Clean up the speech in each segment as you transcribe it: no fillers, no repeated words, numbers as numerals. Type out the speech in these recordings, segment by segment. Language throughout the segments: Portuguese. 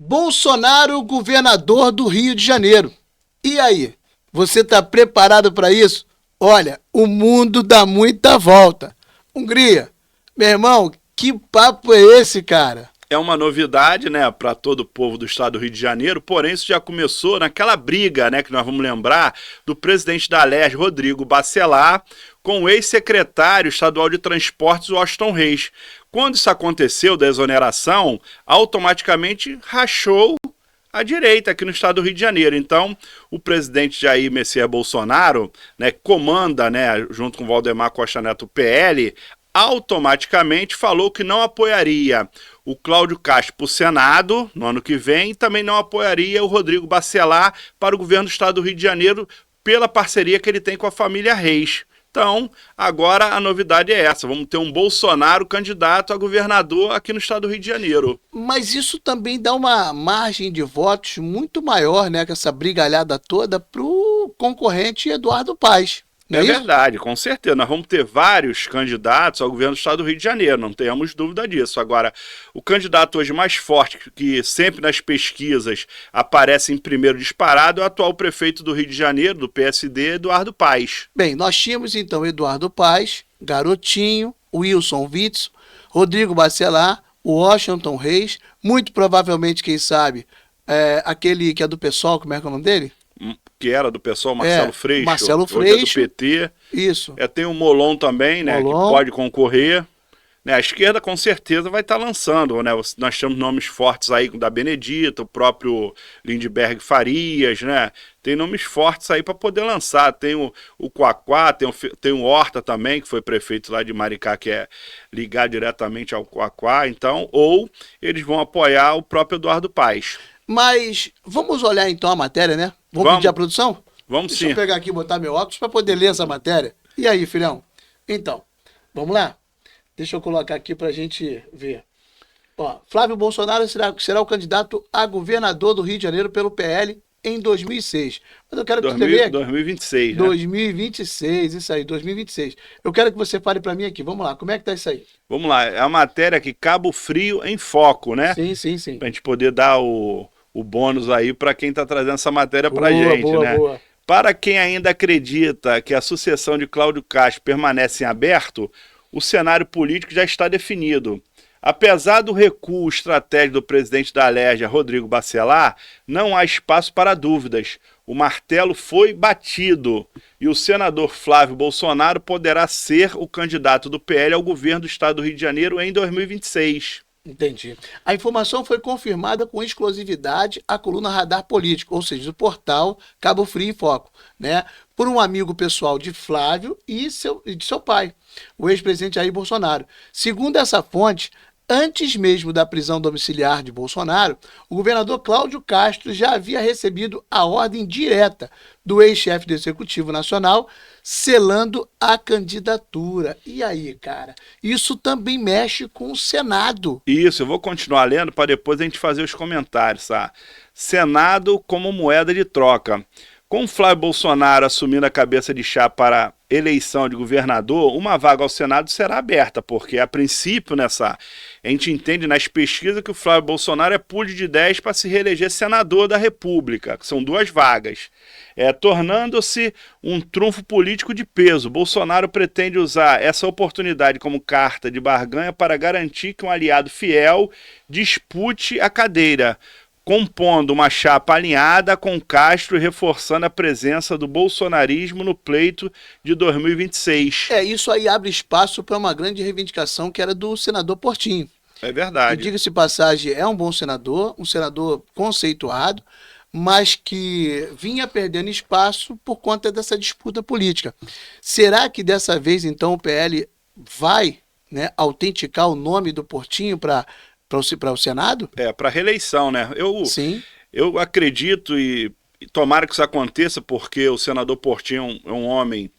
Bolsonaro, governador do Rio de Janeiro. E aí, você está preparado para isso? Olha, o mundo dá muita volta. Hungria, meu irmão, que papo é esse, cara? É uma novidade, né, para todo o povo do estado do Rio de Janeiro, porém isso já começou naquela briga, né, que nós vamos lembrar, do presidente da Alerj, Rodrigo Bacelar, com o ex-secretário estadual de Transportes, Washington Reis. Quando isso aconteceu, da exoneração, automaticamente rachou a direita aqui no estado do Rio de Janeiro. Então, o presidente Jair Messias Bolsonaro, né, comanda, né, junto com Valdemar Costa Neto, o PL, automaticamente falou que não apoiaria o Cláudio Castro para o Senado no ano que vem e também não apoiaria o Rodrigo Bacelar para o governo do estado do Rio de Janeiro pela parceria que ele tem com a família Reis. Então, agora a novidade é essa, vamos ter um Bolsonaro candidato a governador aqui no estado do Rio de Janeiro. Mas isso também dá uma margem de votos muito maior, né, com essa brigalhada toda, para o concorrente Eduardo Paes. É verdade, com certeza. Nós vamos ter vários candidatos ao governo do estado do Rio de Janeiro, não tenhamos dúvida disso. Agora, o candidato hoje mais forte, que sempre nas pesquisas aparece em primeiro disparado, é o atual prefeito do Rio de Janeiro, do PSD, Eduardo Paes. Bem, nós tínhamos então Eduardo Paes, Garotinho, Wilson Witzel, Rodrigo Bacelar, Washington Reis, muito provavelmente, quem sabe, aquele que é do PSOL, como é que é o nome dele? Que era do pessoal, Marcelo Freixo. Marcelo Freixo. Hoje é do PT. Isso. Tem o Molon também, né? Molon. Que pode concorrer. Né, a esquerda com certeza vai estar lançando, né? Nós temos nomes fortes aí da Benedita, o próprio Lindbergh Farias, né? Tem nomes fortes aí para poder lançar. Tem o Quaquá, tem o Horta também, que foi prefeito lá de Maricá, que é ligado diretamente ao Quaquá. Então, ou eles vão apoiar o próprio Eduardo Paes. Mas vamos olhar então a matéria, né? Vamos pedir a produção? Vamos sim. Deixa eu pegar aqui e botar meu óculos para poder ler essa matéria. E aí, filhão? Então, vamos lá? Deixa eu colocar aqui para a gente ver. Ó, Flávio Bolsonaro será o candidato a governador do Rio de Janeiro pelo PL em 2006. Mas eu quero que você leia aqui. 2026, né? 2026, isso aí, 2026. Eu quero que você fale para mim aqui. Vamos lá, como é que tá isso aí? Vamos lá, é a matéria aqui, Cabo Frio em Foco, né? Sim. Para a gente poder dar o bônus aí para quem está trazendo essa matéria para a gente, né? Boa. Para quem ainda acredita que a sucessão de Cláudio Castro permanece em aberto, o cenário político já está definido. Apesar do recuo estratégico do presidente da Alerj, Rodrigo Bacelar, não há espaço para dúvidas. O martelo foi batido e o senador Flávio Bolsonaro poderá ser o candidato do PL ao governo do estado do Rio de Janeiro em 2026. Entendi. A informação foi confirmada com exclusividade à coluna Radar Político, ou seja, do portal Cabo Frio em Foco, né? Por um amigo pessoal de Flávio e de seu pai, o ex-presidente Jair Bolsonaro. Segundo essa fonte, antes mesmo da prisão domiciliar de Bolsonaro, o governador Cláudio Castro já havia recebido a ordem direta do ex-chefe do Executivo Nacional, selando a candidatura. E aí, cara, isso também mexe com o Senado. Isso, eu vou continuar lendo para depois a gente fazer os comentários, tá? Senado como moeda de troca. Com Flávio Bolsonaro assumindo a cabeça de chapa para eleição de governador, uma vaga ao Senado será aberta, porque a princípio a gente entende nas pesquisas que o Flávio Bolsonaro é pude de 10 para se reeleger senador da República, que são 2 vagas, tornando-se um trunfo político de peso. Bolsonaro pretende usar essa oportunidade como carta de barganha para garantir que um aliado fiel dispute a cadeira, compondo uma chapa alinhada com Castro e reforçando a presença do bolsonarismo no pleito de 2026. Isso aí abre espaço para uma grande reivindicação que era do senador Portinho. É verdade. Diga-se passagem, é um bom senador, um senador conceituado, mas que vinha perdendo espaço por conta dessa disputa política. Será que dessa vez, então, o PL vai, né, autenticar o nome do Portinho para o Senado? Para reeleição, né? Sim. Eu acredito e tomara que isso aconteça, porque o senador Portinho é um homem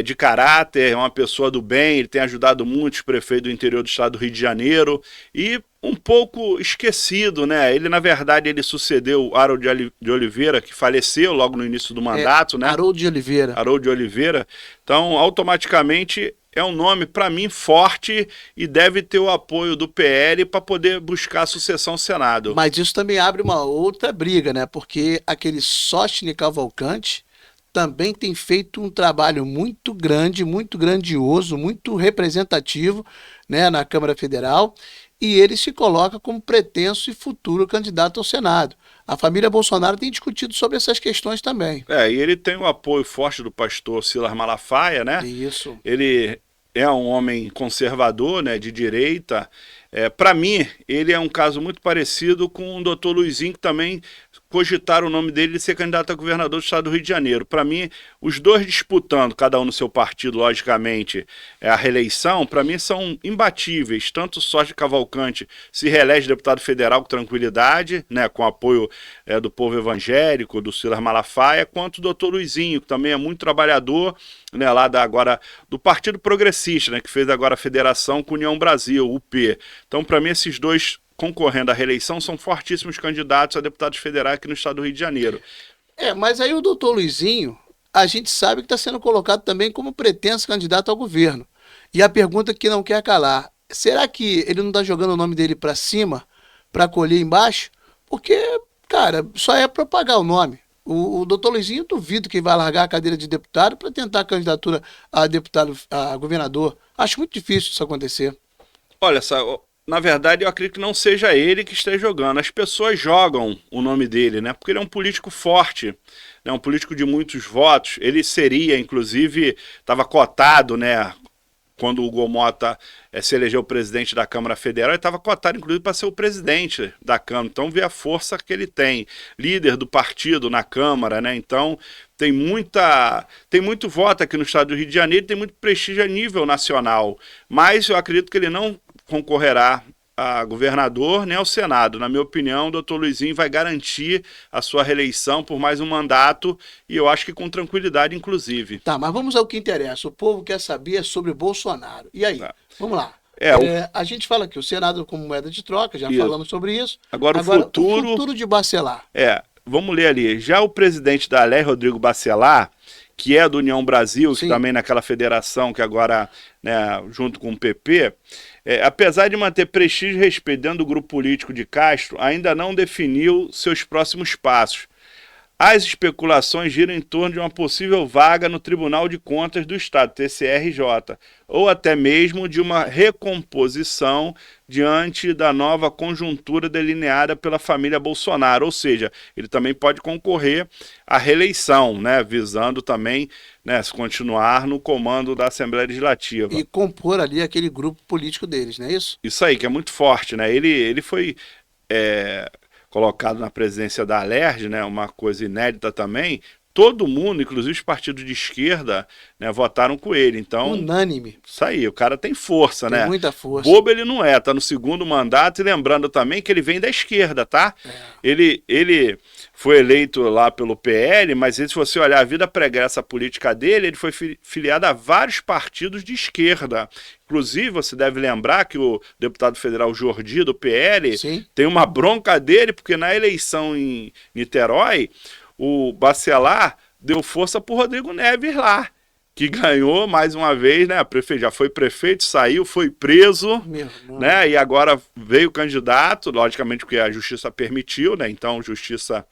de caráter, é uma pessoa do bem, ele tem ajudado muitos prefeitos do interior do estado do Rio de Janeiro e um pouco esquecido, né? Ele, na verdade, ele sucedeu o Harold de Oliveira, que faleceu logo no início do mandato, né? Harold de Oliveira. Harold de Oliveira. Então, automaticamente, é um nome, para mim, forte e deve ter o apoio do PL para poder buscar a sucessão ao Senado. Mas isso também abre uma outra briga, né? Porque aquele Sostene Cavalcante também tem feito um trabalho muito grande, muito grandioso, muito representativo, né, na Câmara Federal, e ele se coloca como pretenso e futuro candidato ao Senado. A família Bolsonaro tem discutido sobre essas questões também. E ele tem o apoio forte do pastor Silas Malafaia, né? Isso. Ele é um homem conservador, né, de direita. Para mim, ele é um caso muito parecido com o doutor Luizinho, que também cogitaram o nome dele de ser candidato a governador do estado do Rio de Janeiro. Para mim, os dois disputando, cada um no seu partido, logicamente, a reeleição, para mim são imbatíveis. Tanto o Sostene Cavalcante se reelege deputado federal com tranquilidade, né, com apoio do povo evangélico, do Silas Malafaia, quanto o doutor Luizinho, que também é muito trabalhador, né, lá agora do Partido Progressista, né, que fez agora a federação com União Brasil, UP. Então, para mim, esses dois concorrendo à reeleição são fortíssimos candidatos a deputados federais aqui no estado do Rio de Janeiro. Mas aí o doutor Luizinho, a gente sabe que está sendo colocado também como pretenso candidato ao governo. E a pergunta que não quer calar, será que ele não está jogando o nome dele para cima, para colher embaixo? Porque, cara, só é propagar o nome. O doutor Luizinho, duvido que vai largar a cadeira de deputado para tentar a candidatura a deputado, a governador. Acho muito difícil isso acontecer. Olha só, na verdade, eu acredito que não seja ele que esteja jogando. As pessoas jogam o nome dele, né? Porque ele é um político forte, né? Um político de muitos votos. Ele seria, inclusive, estava cotado, né? Quando o Hugo Mota se elegeu presidente da Câmara Federal, ele estava cotado, inclusive, para ser o presidente da Câmara. Então, vê a força que ele tem. Líder do partido na Câmara, né? Então, tem muito voto aqui no estado do Rio de Janeiro, tem muito prestígio a nível nacional. Mas eu acredito que ele não concorrerá a governador nem ao Senado. Na minha opinião, o doutor Luizinho vai garantir a sua reeleição por mais um mandato e eu acho que com tranquilidade, inclusive. Tá, mas vamos ao que interessa. O povo quer saber sobre Bolsonaro. E aí? Vamos lá. A gente fala aqui o Senado como moeda de troca, já falamos sobre isso. Agora o futuro de Bacelar. Vamos ler ali. Já o presidente da ALER, Rodrigo Bacelar, que é do União Brasil, que também naquela federação que agora, né, junto com o PP, apesar de manter prestígio e respeito dentro do grupo político de Castro, ainda não definiu seus próximos passos. As especulações giram em torno de uma possível vaga no Tribunal de Contas do Estado, TCRJ, ou até mesmo de uma recomposição diante da nova conjuntura delineada pela família Bolsonaro, ou seja, ele também pode concorrer à reeleição, né, visando também, né, se continuar no comando da Assembleia Legislativa. E compor ali aquele grupo político deles, não é isso? Isso aí, que é muito forte, né? Ele foi colocado na presidência da Alerj, né, uma coisa inédita também. Todo mundo, inclusive os partidos de esquerda, né, votaram com ele. Então, unânime. Isso aí, o cara tem força, né? Tem muita força. Bobo ele não é, tá no segundo mandato, e lembrando também que ele vem da esquerda, tá? Ele foi eleito lá pelo PL, mas se você olhar a vida pregressa política dele, ele foi filiado a vários partidos de esquerda. Inclusive, você deve lembrar que o deputado federal Jordi, do PL, tem uma bronca dele, porque na eleição em Niterói, o Bacelar deu força para o Rodrigo Neves lá, que ganhou mais uma vez, né? Já foi prefeito, saiu, foi preso, né? E agora veio candidato, logicamente porque a justiça permitiu, né? Então a justiça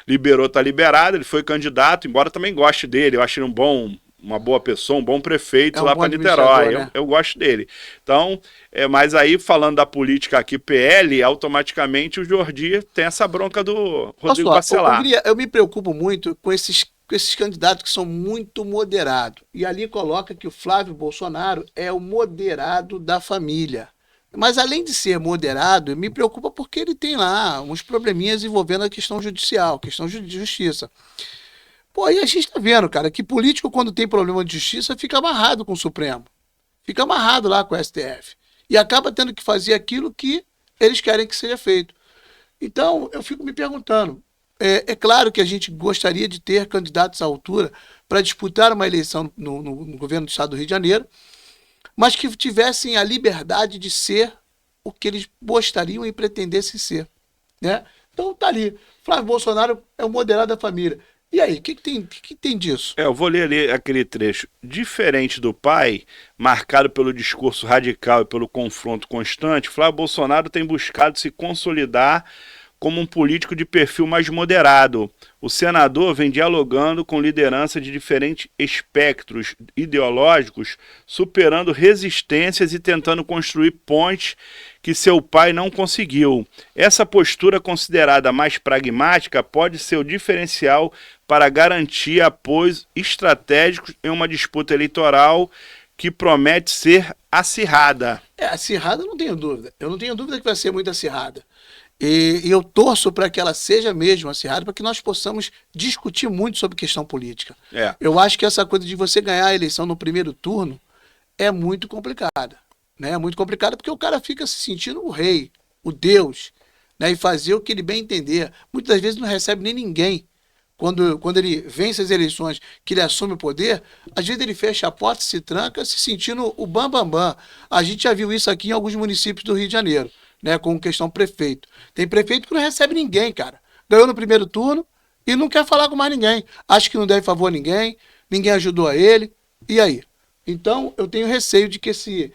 liberou, tá liberado, ele foi candidato, embora também goste dele, eu acho ele uma boa pessoa, um bom prefeito lá para Niterói, né? eu gosto dele. Então, mas aí falando da política aqui, PL, automaticamente o Jordi tem essa bronca do Rodrigo Bacelar. Eu me preocupo muito com esses candidatos que são muito moderados. E ali coloca que o Flávio Bolsonaro é o moderado da família. Mas além de ser moderado, me preocupa porque ele tem lá uns probleminhas envolvendo a questão judicial, questão de justiça. Pô, aí a gente tá vendo, cara, que político, quando tem problema de justiça, fica amarrado com o Supremo. Fica amarrado lá com o STF. E acaba tendo que fazer aquilo que eles querem que seja feito. Então, eu fico me perguntando. É claro que a gente gostaria de ter candidatos à altura para disputar uma eleição no governo do estado do Rio de Janeiro, mas que tivessem a liberdade de ser o que eles gostariam e pretendessem ser, né? Então, tá ali. Flávio Bolsonaro é o moderado da família. E aí, o que tem disso? Eu vou ler ali aquele trecho. Diferente do pai, marcado pelo discurso radical e pelo confronto constante, Flávio Bolsonaro tem buscado se consolidar como um político de perfil mais moderado. O senador vem dialogando com liderança de diferentes espectros ideológicos, superando resistências e tentando construir pontes que seu pai não conseguiu. Essa postura considerada mais pragmática pode ser o diferencial para garantir apoios estratégicos em uma disputa eleitoral que promete ser acirrada. Acirrada, eu não tenho dúvida. Eu não tenho dúvida que vai ser muito acirrada. E eu torço para que ela seja mesmo acirrada, para que nós possamos discutir muito sobre questão política. É. Eu acho que essa coisa de você ganhar a eleição no primeiro turno é muito complicada. Né? É muito complicada porque o cara fica se sentindo o rei, o Deus, né? E fazer o que ele bem entender. Muitas vezes não recebe nem ninguém. Quando ele vence as eleições, que ele assume o poder, às vezes ele fecha a porta, se tranca, se sentindo o bambambam. Bam, bam. A gente já viu isso aqui em alguns municípios do Rio de Janeiro, né, com questão prefeito. Tem prefeito que não recebe ninguém, cara. Ganhou no primeiro turno e não quer falar com mais ninguém. Acha que não deve favor a ninguém, ninguém ajudou a ele. E aí? Então, eu tenho receio de que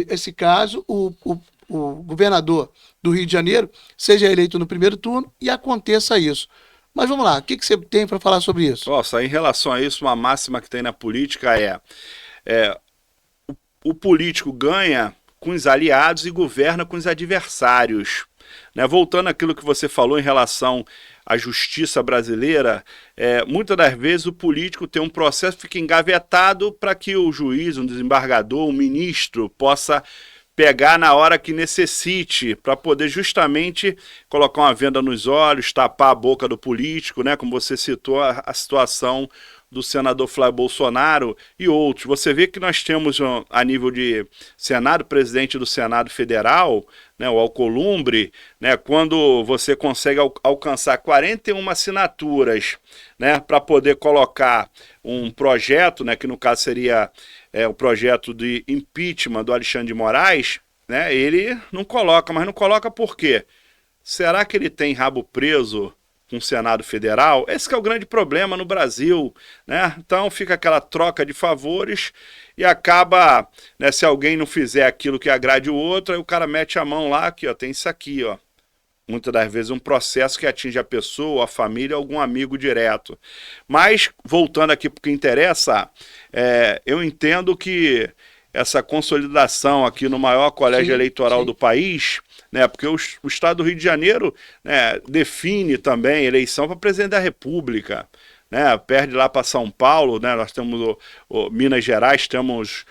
esse caso, o governador do Rio de Janeiro seja eleito no primeiro turno e aconteça isso. Mas vamos lá, o que você tem para falar sobre isso? Nossa, em relação a isso, uma máxima que tem na política é o político ganha com os aliados e governa com os adversários. Né? Voltando àquilo que você falou em relação à justiça brasileira, muitas das vezes o político tem um processo que fica engavetado para que o juiz, um desembargador, um ministro possa pegar na hora que necessite, para poder justamente colocar uma venda nos olhos, tapar a boca do político, né? Como você citou a situação do senador Flávio Bolsonaro e outros. Você vê que nós temos, a nível de Senado, presidente do Senado Federal, né, o Alcolumbre, né, quando você consegue alcançar 41 assinaturas, né, para poder colocar um projeto, né, que no caso seria o projeto de impeachment do Alexandre de Moraes, né, ele não coloca, mas não coloca por quê? Será que ele tem rabo preso com o Senado Federal? Esse que é o grande problema no Brasil, né? Então fica aquela troca de favores e acaba, né, se alguém não fizer aquilo que agrade o outro, aí o cara mete a mão lá, aqui, ó, tem isso aqui, ó. Muitas das vezes um processo que atinge a pessoa, a família, algum amigo direto. Mas, voltando aqui para o que interessa, eu entendo que essa consolidação aqui no maior colégio eleitoral do país, né, porque o Estado do Rio de Janeiro, né, define também eleição para presidente da República. Né, perde lá para São Paulo, né, nós temos Minas Gerais, temos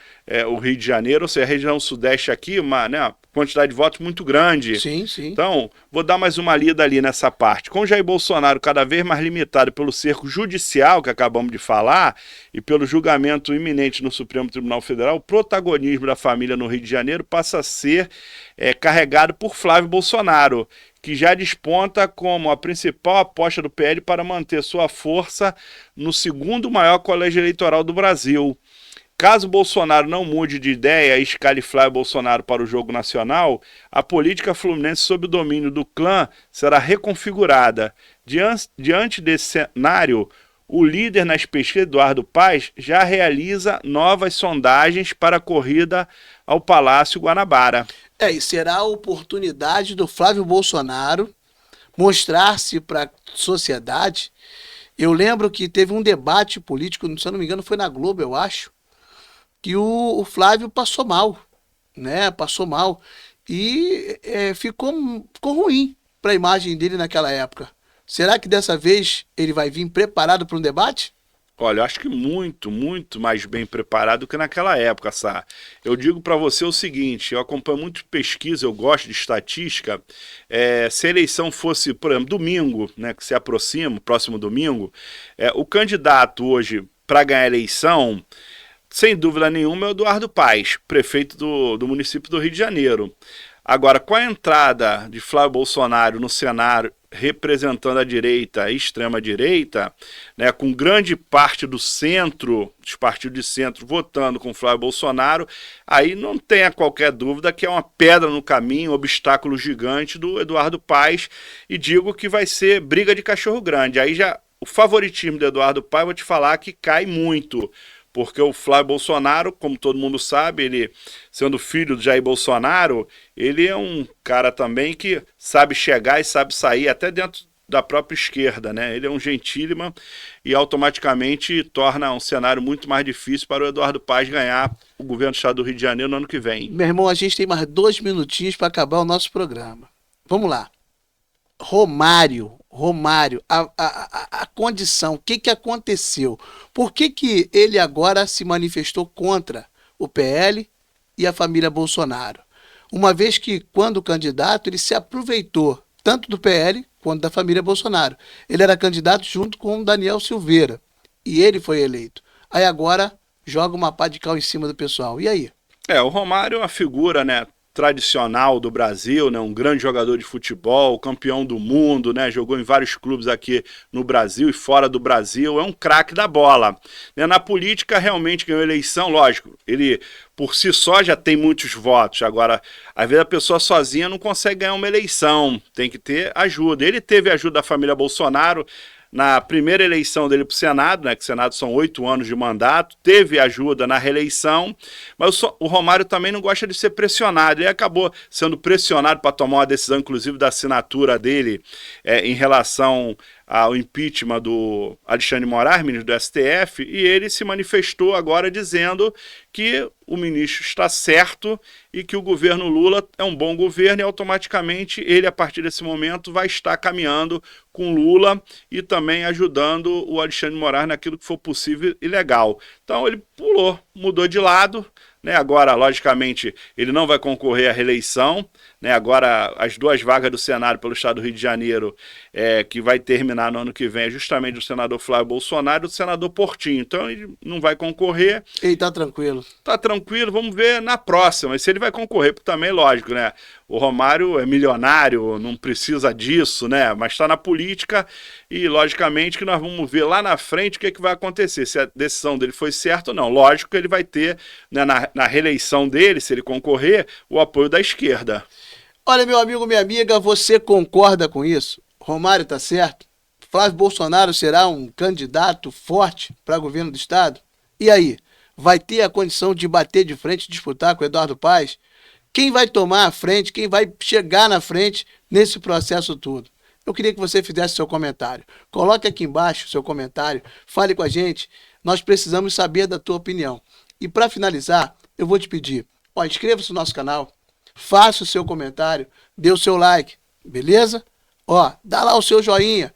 o Rio de Janeiro, ou seja, a região sudeste aqui, uma, né, quantidade de votos muito grande. Sim, sim. Então, vou dar mais uma lida ali nessa parte. Com Jair Bolsonaro cada vez mais limitado pelo cerco judicial, que acabamos de falar, e pelo julgamento iminente no Supremo Tribunal Federal, o protagonismo da família no Rio de Janeiro passa a ser carregado por Flávio Bolsonaro, que já desponta como a principal aposta do PL para manter sua força no segundo maior colégio eleitoral do Brasil. Caso Bolsonaro não mude de ideia e escale Flávio Bolsonaro para o jogo nacional, a política fluminense sob o domínio do clã será reconfigurada. Diante desse cenário, o líder nas pesquisas, Eduardo Paes, já realiza novas sondagens para a corrida ao Palácio Guanabara. E será a oportunidade do Flávio Bolsonaro mostrar-se para a sociedade. Eu lembro que teve um debate político, se eu não me engano foi na Globo, eu acho, que o Flávio passou mal, né? Passou mal e ficou ruim para a imagem dele naquela época. Será que dessa vez ele vai vir preparado para um debate? Olha, eu acho que muito, muito mais bem preparado do que naquela época, Sá. Eu digo para você o seguinte, eu acompanho muito pesquisa, eu gosto de estatística. Se a eleição fosse, por exemplo, domingo, né, que se aproxima, próximo domingo, o candidato hoje para ganhar a eleição, sem dúvida nenhuma, é o Eduardo Paes, prefeito do município do Rio de Janeiro. Agora, com a entrada de Flávio Bolsonaro no Senado, representando a direita e extrema-direita, né, com grande parte do centro, dos partidos de centro, votando com Flávio Bolsonaro, aí não tenha qualquer dúvida que é uma pedra no caminho, um obstáculo gigante do Eduardo Paes, e digo que vai ser briga de cachorro grande. Aí já o favoritismo do Eduardo Paes, vou te falar que cai muito, porque o Flávio Bolsonaro, como todo mundo sabe, ele, sendo filho do Jair Bolsonaro, ele é um cara também que sabe chegar e sabe sair até dentro da própria esquerda, né? Ele é um gentílima e automaticamente torna um cenário muito mais difícil para o Eduardo Paes ganhar o governo do estado do Rio de Janeiro no ano que vem. Meu irmão, a gente tem mais 2 minutinhos para acabar o nosso programa. Vamos lá. Romário, a condição, o que aconteceu? Por que ele agora se manifestou contra o PL e a família Bolsonaro? Uma vez que, quando candidato, ele se aproveitou tanto do PL quanto da família Bolsonaro. Ele era candidato junto com o Daniel Silveira e ele foi eleito. Aí agora joga uma pá de cal em cima do pessoal. E aí? O Romário é uma figura, né, tradicional do Brasil, né, um grande jogador de futebol, campeão do mundo, né, jogou em vários clubes aqui no Brasil e fora do Brasil, é um craque da bola. Na política, realmente ganhou eleição, lógico, ele por si só já tem muitos votos, agora, às vezes a pessoa sozinha não consegue ganhar uma eleição, tem que ter ajuda. Ele teve a ajuda da família Bolsonaro, na primeira eleição dele para o Senado, né, que o Senado são 8 anos de mandato, teve ajuda na reeleição, mas o Romário também não gosta de ser pressionado, ele acabou sendo pressionado para tomar uma decisão, inclusive da assinatura dele, em relação ao impeachment do Alexandre de Moraes, ministro do STF, e ele se manifestou agora dizendo que o ministro está certo e que o governo Lula é um bom governo e automaticamente ele, a partir desse momento, vai estar caminhando com Lula e também ajudando o Alexandre de Moraes naquilo que for possível e legal. Então ele pulou, mudou de lado, né? Agora, logicamente, ele não vai concorrer à reeleição, né? Agora, as 2 vagas do Senado pelo estado do Rio de Janeiro, que vai terminar no ano que vem, é justamente o senador Flávio Bolsonaro e o senador Portinho. Então, ele não vai concorrer. Ele tá tranquilo. Tá tranquilo, vamos ver na próxima. E se ele vai concorrer, porque também, lógico, né? O Romário é milionário, não precisa disso, né? Mas está na política e, logicamente, que nós vamos ver lá na frente o que vai acontecer, se a decisão dele foi certa ou não. Lógico que ele vai ter, né, na reeleição dele, se ele concorrer, o apoio da esquerda. Olha, meu amigo, minha amiga, você concorda com isso? Romário tá certo? Flávio Bolsonaro será um candidato forte para governo do estado? E aí, vai ter a condição de bater de frente, disputar com o Eduardo Paes? Quem vai tomar a frente, quem vai chegar na frente nesse processo todo? Eu queria que você fizesse seu comentário. Coloque aqui embaixo seu comentário, fale com a gente. Nós precisamos saber da tua opinião. E para finalizar, eu vou te pedir, inscreva-se no nosso canal, faça o seu comentário, dê o seu like, beleza? Dá lá o seu joinha.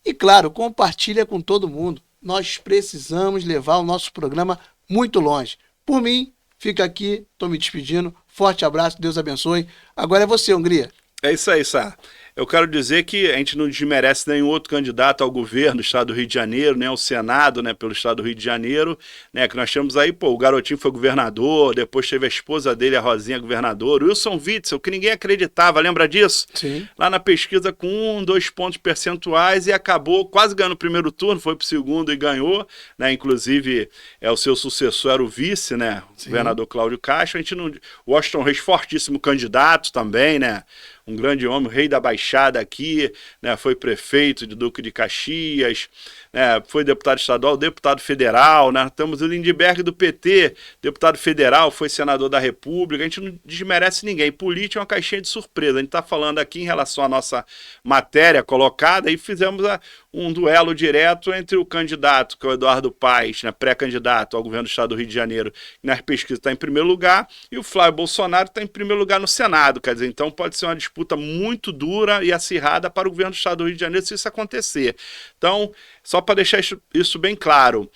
E claro, compartilha com todo mundo. Nós precisamos levar o nosso programa muito longe. Por mim, fica aqui, estou me despedindo. Forte abraço, Deus abençoe. Agora é você, Hungria. É isso aí, Sá. Eu quero dizer que a gente não desmerece nenhum outro candidato ao governo do estado do Rio de Janeiro, nem ao Senado, né, pelo estado do Rio de Janeiro, né, que nós temos aí, o Garotinho foi governador, depois teve a esposa dele, a Rosinha, governador, o Wilson Witzel, que ninguém acreditava, lembra disso? Sim. Lá na pesquisa com 2 pontos percentuais e acabou quase ganhando o primeiro turno, foi para o segundo e ganhou, né, inclusive o seu sucessor era o vice, né, o governador Cláudio Castro. A gente não... Washington Reis, fortíssimo candidato também, né, um grande homem, o rei da Baixada aqui, né, foi prefeito de Duque de Caxias, né, foi deputado estadual, deputado federal, né, temos o Lindbergh do PT, deputado federal, foi senador da República. A gente não desmerece ninguém, política é uma caixinha de surpresa. A gente está falando aqui em relação à nossa matéria colocada e fizemos um duelo direto entre o candidato, que é o Eduardo Paes, né, pré-candidato ao governo do estado do Rio de Janeiro, que nas pesquisas está em primeiro lugar, e o Flávio Bolsonaro está em primeiro lugar no Senado. Quer dizer, então pode ser uma disputa muito dura e acirrada para o governo do estado do Rio de Janeiro se isso acontecer. Então, só para deixar isso bem claro,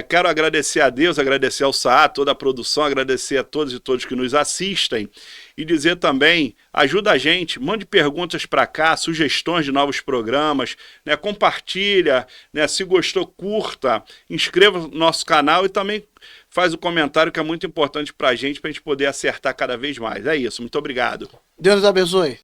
quero agradecer a Deus, agradecer ao Sá, toda a produção, agradecer a todos e todos que nos assistem e dizer também, ajuda a gente, mande perguntas para cá, sugestões de novos programas, né, compartilha, né, se gostou, curta, inscreva no nosso canal e também faz o comentário que é muito importante para a gente poder acertar cada vez mais. É isso, muito obrigado. Deus abençoe.